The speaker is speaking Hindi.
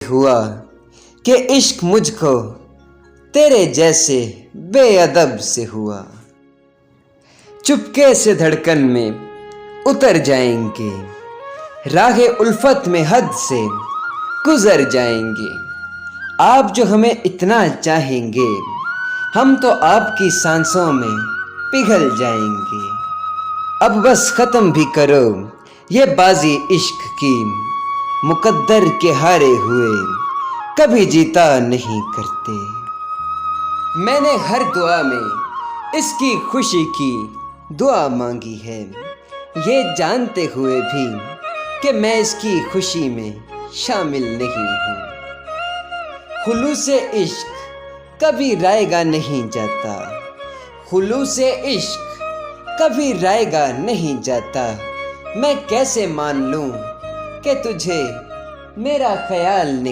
हुआ कि इश्क मुझको तेरे जैसे बेअदब से हुआ। चुपके से धड़कन में उतर जाएंगे, राहे उल्फत में हद से गुजर जाएंगे। आप जो हमें इतना चाहेंगे, हम तो आपकी सांसों में पिघल जाएंगे। अब बस ख़त्म भी करो ये बाजी इश्क की, मुकद्दर के हारे हुए कभी जीता नहीं करते। मैंने हर दुआ में इसकी खुशी की दुआ मांगी है, ये जानते हुए भी कि मैं इसकी खुशी में शामिल नहीं हूँ। खुलूसे इश्क कभी रायगा नहीं जाता, खुलूसे इश्क कभी रायगा नहीं जाता। मैं कैसे मान लूँ कि तुझे मेरा ख्याल नहीं।